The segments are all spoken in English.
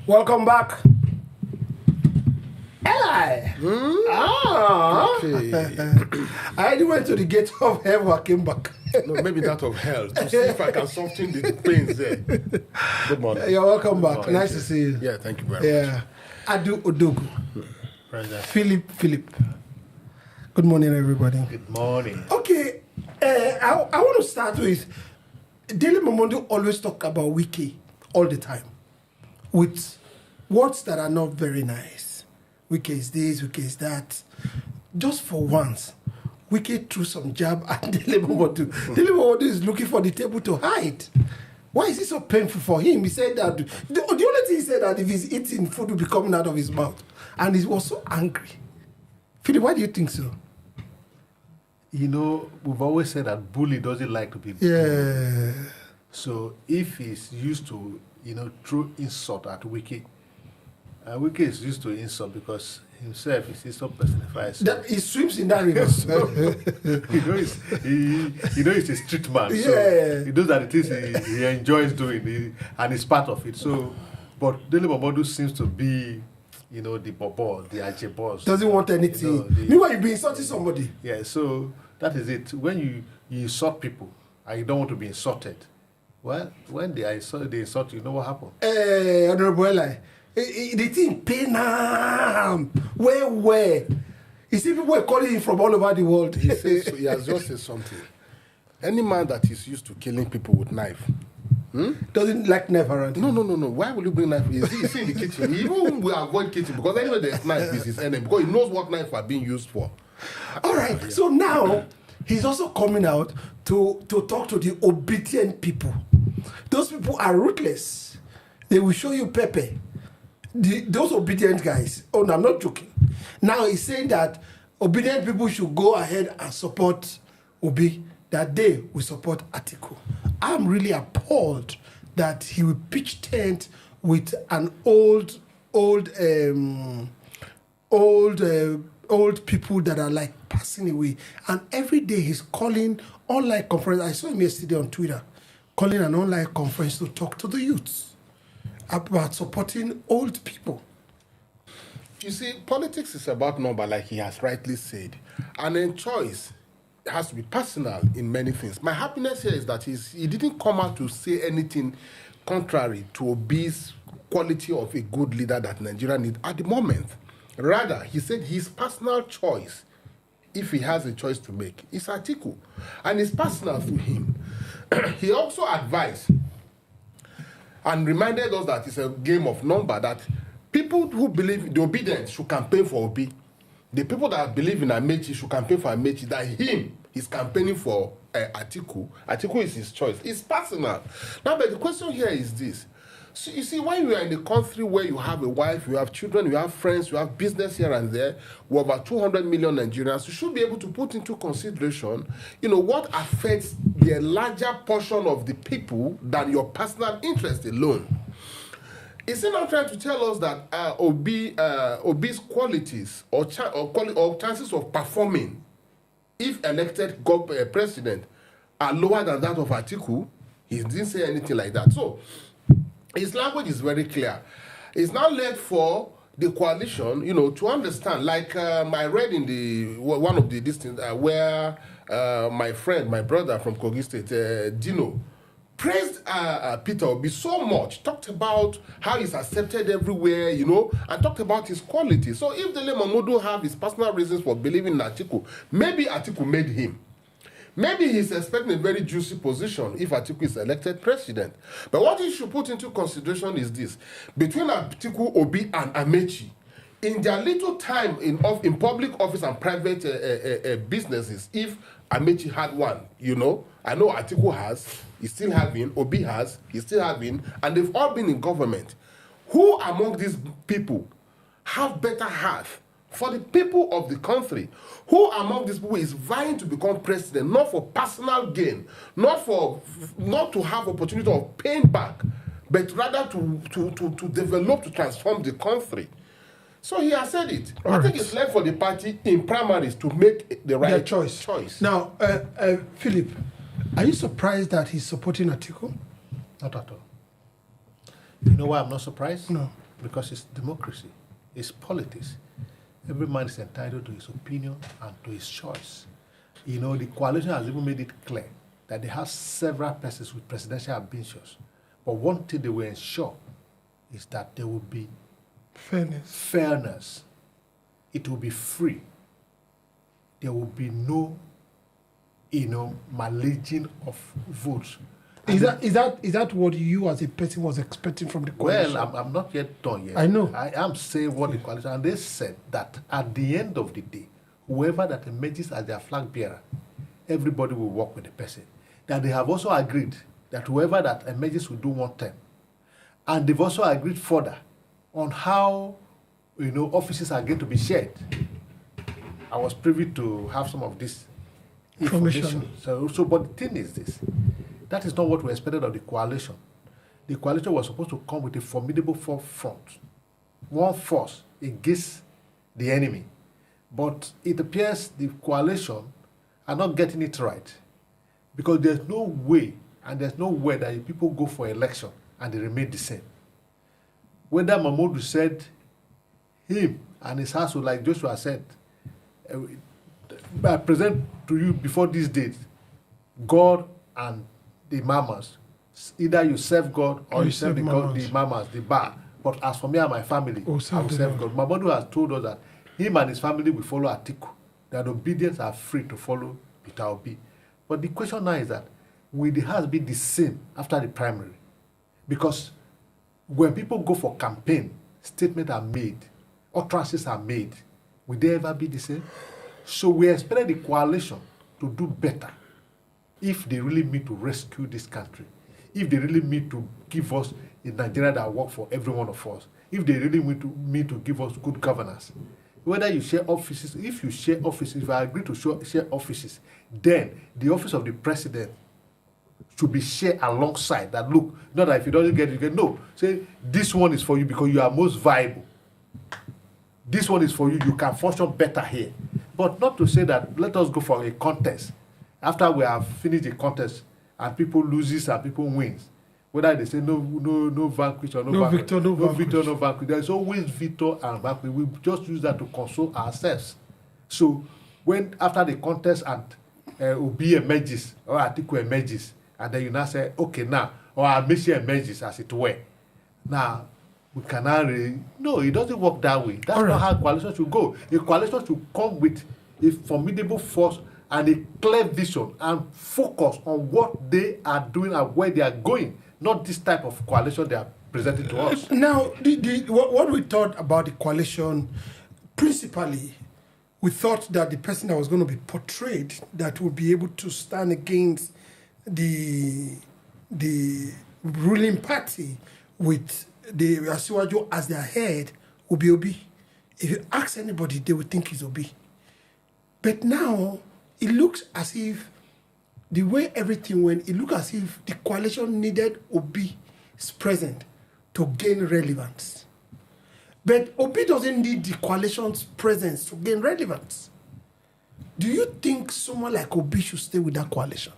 Welcome back. Eli. Okay. I already went to the gate of heaven. I came back. No, maybe that of hell to see if I can soften the pains there. Good morning. You're welcome back. Morning. Nice to see you. Yeah, thank you very much. Adu Odogu. Philip. Good morning, everybody. Good morning. Okay, I want to start with Dele Momodu always talk about Wiki all the time with words that are not very nice. Wiki is this, Wiki is that. Just for once, Wiki threw some jab at Dele Momodu. Dele Momodu is looking for the table to hide. Why is it so painful for him? He said that the only thing he said that if he's eating, food will be coming out of his mouth. And he was so angry. Philip, why do you think so? You know, we've always said that bully doesn't like to be bullied. Yeah. So if he's used to, throw insult at Wiki, Wiki is used to insult because himself is insult personified. That he swims in that river. He's a street man. Yeah. So he knows that the things he enjoys doing, and he's part of it. So, but Dele Momodu seems to be, the bobo, the Ajay boss. Doesn't want anything. Meanwhile, you've been insulting somebody. Yeah, so that is it. When you insult people and you don't want to be insulted, well, when they insult you, know what happened? Honorable Eli, the thing pain him. Where? You see, people are calling him from all over the world. He says he has just said something. Any man that is used to killing people with knife, doesn't like knife around. No. Why will you bring knife? Is he in the kitchen? He even will avoid kitchen because anyway there's knife is his enemy because he knows what knife are being used for. All right. Yeah. So now he's also coming out to talk to the obedient people. Those people are ruthless. They will show you Pepe. Those obedient guys. Oh no, I'm not joking. Now he's saying that obedient people should go ahead and support Obi. That they will support Atiku. I'm really appalled that he will pitch tent with an old people that are like passing away, and every day he's calling online conference. I saw him yesterday on Twitter, calling an online conference to talk to the youths about supporting old people. You see, politics is about number, like he has rightly said, and then choice has to be personal in many things. My happiness here is that he didn't come out to say anything contrary to Obi's quality of a good leader that Nigeria needs at the moment. Rather, he said his personal choice, if he has a choice to make, is Atiku. And it's personal to him. He also advised and reminded us that it's a game of number, that people who believe the Obidient should campaign for Obi. The people that believe in Amechi should campaign for Amechi, that he's campaigning for Atiku. Atiku is his choice. It's personal. Now, but the question here is this. So you see, when you are in a country where you have a wife, you have children, you have friends, you have business here and there, with over 200 million Nigerians, you should be able to put into consideration, what affects the larger portion of the people than your personal interest alone. Is he not trying to tell us that Obi's qualities or chances of performing, if elected president, are lower than that of Atiku? He didn't say anything like that. So his language is very clear. It's now left for the coalition, to understand. Like I read in one of the distance where my brother from Kogi State, Dino, praised Peter Obi so much, talked about how he's accepted everywhere, and talked about his quality. So if Dele Momodu have his personal reasons for believing in Atiku, maybe Atiku made him. Maybe he's expecting a very juicy position if Atiku is elected president. But what he should put into consideration is this. Between Atiku, Obi, and Amechi, in their little time in public office and private businesses, if Amechi had one, I know Atiku has, he's still having, Obi has, he's still having, and they've all been in government. Who among these people have better heart for the people of the country? Who among these people is vying to become president, not for personal gain, not to have opportunity of paying back, but rather to develop, to transform the country? So he has said it. I think it's left for the party in primaries to make the right choice. Now, Philip, are you surprised that he's supporting Atiku? Not at all. You know why I'm not surprised? No. because it's democracy, it's politics. Every man is entitled to his opinion and to his choice. You know, the coalition has even made it clear that they have several persons with presidential ambitions. But one thing they will ensure is that there will be fairness. It will be free. There will be no, maligning of votes. Is that what you as a person was expecting from the coalition? Well, I'm not yet done yet. I know. I am saying what the coalition, and they said that at the end of the day, whoever that emerges as their flag bearer, everybody will work with the person. That they have also agreed that whoever that emerges will do one term. And they've also agreed further on how, offices are going to be shared. I was privy to have some of this information. But the thing is this. That is not what we expected of the coalition. The coalition was supposed to come with a formidable front, one force against the enemy. But it appears the coalition are not getting it right, because there's no way and there's no way that people go for election and they remain the same. Whether Momodu said him and his household, like Joshua said, I present to you before this date, God and the mamas. Either you serve God or you serve the mamas, the bar. But as for me and my family, I will serve God. Momodu has told us that him and his family will follow Atiku, that Obedients are free to follow Peter Obi. But the question now is that will the house be the same after the primary? Because when people go for campaign, statements are made, utterances are made. Will they ever be the same? So we expect the coalition to do better if they really mean to rescue this country, if they really mean to give us a Nigeria that works for every one of us, if they really mean to give us good governance. Whether you share offices, if you agree to share offices, then the office of the president should be shared alongside that. Look, not that if you don't get it, you get no. Say, this one is for you because you are most viable. This one is for you, you can function better here. But not to say that let us go for a contest. After we have finished the contest and people loses and people wins, whether they say no vanquish or no victor, no vanquish. There's always victor and vanquish. We just use that to console ourselves. So when after the contest and Obi emerges or Atiku emerges, and then you now say, okay, now, or Amishi emerges as it were. Now, we cannot really... No, it doesn't work that way. That's not how coalition should go. A coalition should come with a formidable force and a clear vision and focus on what they are doing and where they are going. Not this type of coalition they are presenting to us. Now, what we thought about the coalition, principally, we thought that the person that was going to be portrayed that would be able to stand against the ruling party with the Asiwaju as their head will be Obi. If you ask anybody, they would think he's Obi. But now, it looks as if the way everything went, it looks as if the coalition needed Obi's presence to gain relevance. But Obi doesn't need the coalition's presence to gain relevance. Do you think someone like Obi should stay with that coalition?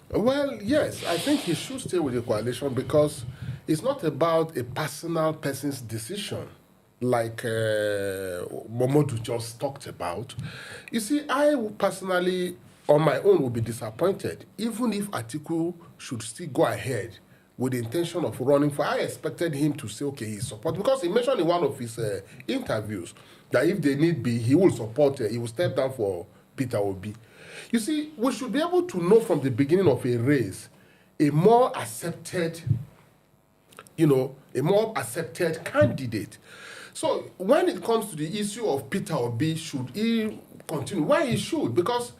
Well, yes, I think he should stay with the coalition because it's not about a person's decision like Momodu just talked about. You see, I personally, on my own, would be disappointed even if Atiku should still go ahead with the intention of running for. I expected him to say, okay, he support, because he mentioned in one of his interviews that if they need be, he will support, he will step down for Peter Obi. You see, we should be able to know from the beginning of a race a more accepted candidate. So when it comes to the issue of Peter Obi, should he continue? Why he should? Because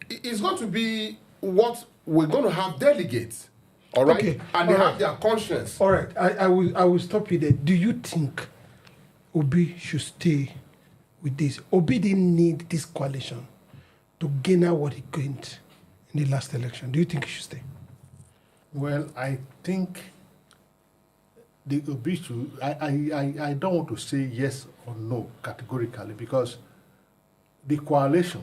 it's going to be what we're going to have delegates, all right? Okay. And they have their conscience. All right, I will stop you there. Do you think Obi should stay with this? Obi didn't need this coalition to gain out what he gained in the last election. Do you think he should stay? Well, I think the Obi should... I don't want to say yes or no categorically because the coalition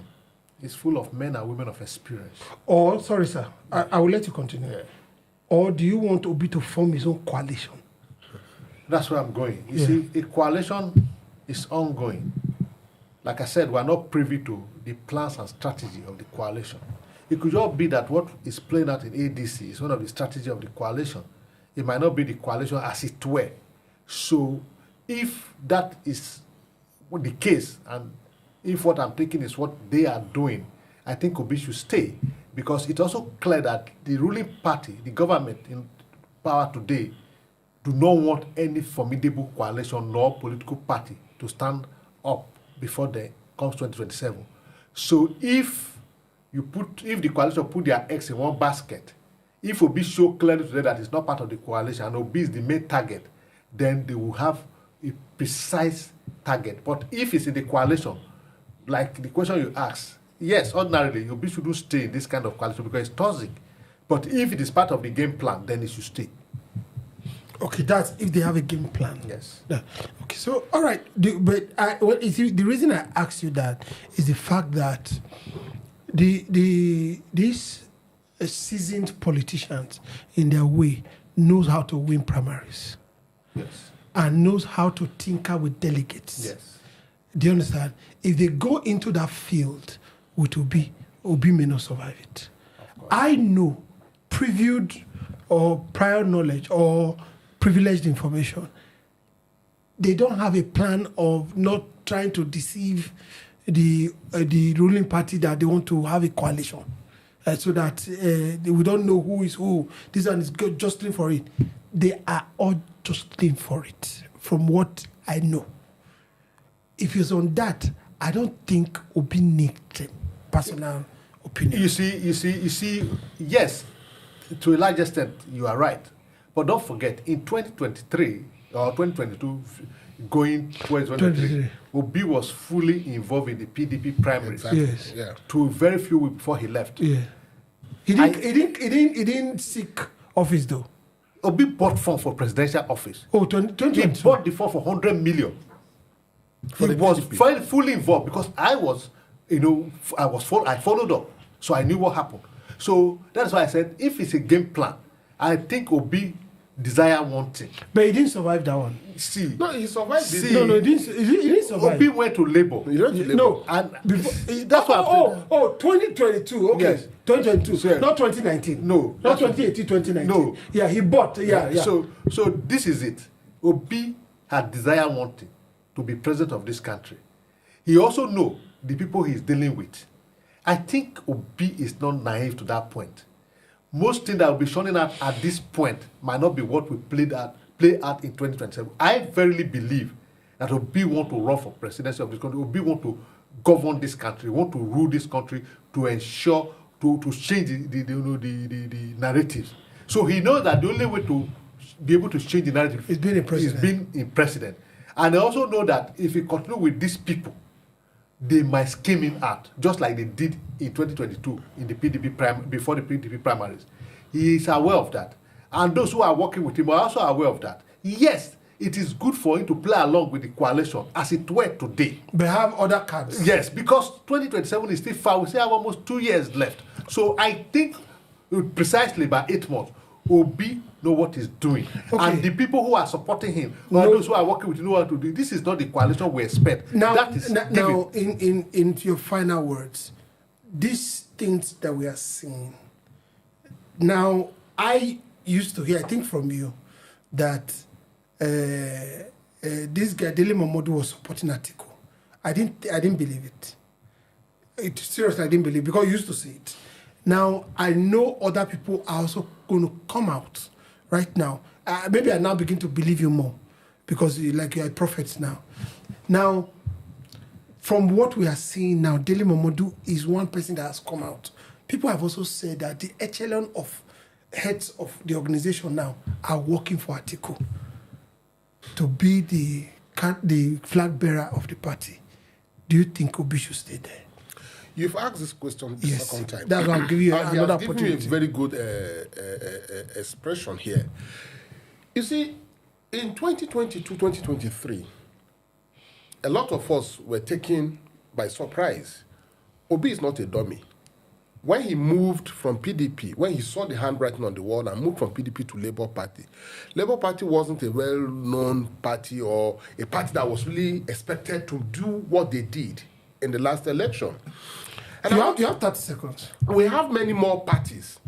is full of men and women of experience. Or, sorry, sir, I will let you continue. Yeah. Or do you want Obi to form his own coalition? That's where I'm going. You see, a coalition is ongoing. Like I said, we are not privy to the plans and strategy of the coalition. It could just be that what is playing out in ADC is one of the strategy of the coalition. It might not be the coalition as it were. So if that is the case, and if what I'm taking is what they are doing, I think Obi should stay, because it's also clear that the ruling party, the government in power today, do not want any formidable coalition nor political party to stand up before the comes 2027. So if the coalition put their eggs in one basket, if Obi show clearly today that it's not part of the coalition and Obi is the main target, then they will have a precise target. But if it's in the coalition, like the question you asked, yes, ordinarily Obi shouldn't stay in this kind of coalition because it's toxic. But if it is part of the game plan, then it should stay. Okay, that's if they have a game plan. Yes. Yeah. Okay, so all right, the reason I asked you that is the fact that these seasoned politicians, in their way, knows how to win primaries. Yes. And knows how to tinker with delegates. Yes. Do you understand? If they go into that field with Obi may not survive it. I know, previewed or prior knowledge or privileged information, they don't have a plan of not trying to deceive the ruling party that they want to have a coalition, so that we don't know who is who. This one is jostling for it. They are all jostling for it, from what I know. If it's on that, I don't think Obi needs personal opinion. You see, yes, to a large extent, you are right. But don't forget, in 2023 or 2022, going towards 2023, Obi was fully involved in the PDP primaries. Exactly. Yes. Yeah. To very few weeks before he left. Yeah. He didn't seek office though. Obi bought form for presidential office. Oh, He 2022. bought the form for 100 million. He was fully involved because I followed up, so I knew what happened. So that's why I said, if it's a game plan, I think Obi desire one thing. But he didn't survive that one. See, No, he survived this. No, he didn't survive. Obi went to Labour. He went to Labour. No, And before, that's what 2022. Okay, Yes. 2022. So, Not 2019. No, not that's- 2018. 2019. No. Yeah, he bought. Yeah. So this is it. Obi had desire one thing, to be president of this country. He also know the people he's dealing with. I think Obi is not naive to that point. Most things that will be shown out at this point might not be what we play out in 2027. I verily believe that Obi want to run for presidency of this country. Obi want to govern this country, want to rule this country, to ensure to change the narratives. So he knows that the only way to be able to change the narrative is being a president. is being a president. And I also know that if he continue with these people, they might scheme him out, just like they did in 2022 in the PDP before the PDP primaries. He is aware of that. And those who are working with him are also aware of that. Yes, it is good for him to play along with the coalition as it were today. But have other cards. Yes, because 2027 is still far. We still have almost 2 years left. So I think precisely by 8 months, Obi know what he's doing. Okay. And the people who are supporting him, or those who are working with him, know what to do. This is not the coalition we expect. Now, that is now in your final words, these things that we are seeing, now I used to hear, I think from you, that this guy, Dele Momodu, was supporting Atiku. I didn't believe it. Seriously, I didn't believe it, because you used to see it. Now, I know other people are also going to come out right now. Maybe I now begin to believe you more, because you're a prophet now. Now, from what we are seeing now, Dele Momodu is one person that has come out. People have also said that the echelon of heads of the organization now are working for Atiku to be the flag bearer of the party. Do you think Obi should stay there? You've asked this question the Yes. second time. That's why I'll give you And he another has given you a opportunity. very good expression here. You see, in 2022, 2023, a lot of us were taken by surprise. Obi is not a dummy. when he moved from PDP, when he saw the handwriting on the wall and moved from PDP to Labour Party wasn't a well-known party or a party that was really expected to do what they did in the last election. And you have 30 seconds. We have many more parties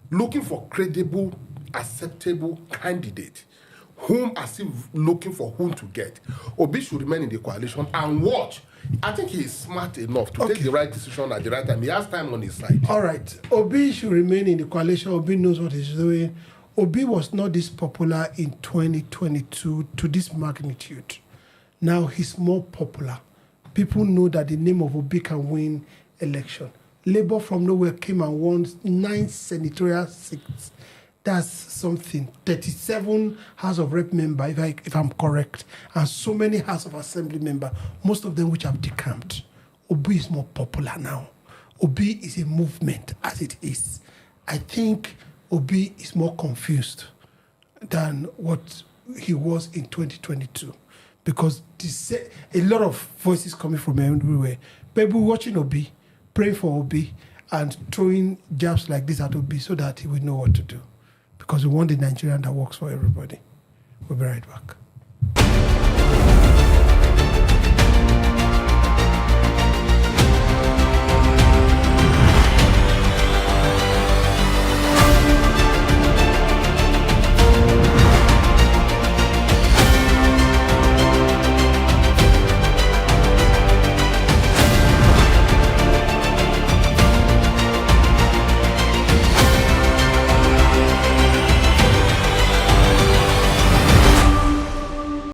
looking for credible, acceptable candidate, whom are still looking for whom to get. Obi should remain in the coalition and watch. I think he is smart enough to take the right decision at the right time. He has time on his side. All right. Obi should remain in the coalition. Obi knows what he's doing. Obi was not this popular in 2022 to this magnitude. Now he's more popular. People know that the name of Obi can win election. Labour from nowhere came and won 9 senatorial seats. That's something. 37 House of Rep member, if I'm correct, and so many House of Assembly member, most of them which have decamped. Obi is more popular now. Obi is a movement as it is. I think Obi is more confused than what he was in 2022 because a lot of voices coming from everywhere. People watching Obi, praying for Obi, and throwing jabs like this at Obi so that he will know what to do. Because we want the Nigerian that works for everybody. We'll be right back.